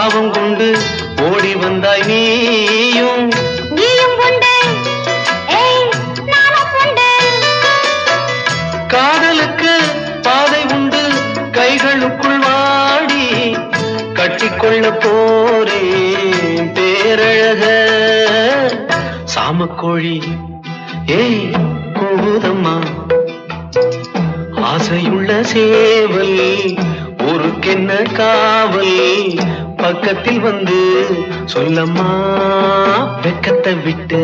பாவம் கொண்டு ஓடி வந்தாய் நீயும் உண்டு நானும் உண்டு. காதலுக்கு பாதை உண்டு கைகளுக்குள் வாடி கட்டிக்கொள்ள போரே பேரழக சாமக்கோழி ஏய் கூதம்மா ஆசையுள்ள சேவல் ஊருக்கென்ன காவல் பக்கத்தில் வந்து சொல்லம்மா வெக்கத்தை விட்டு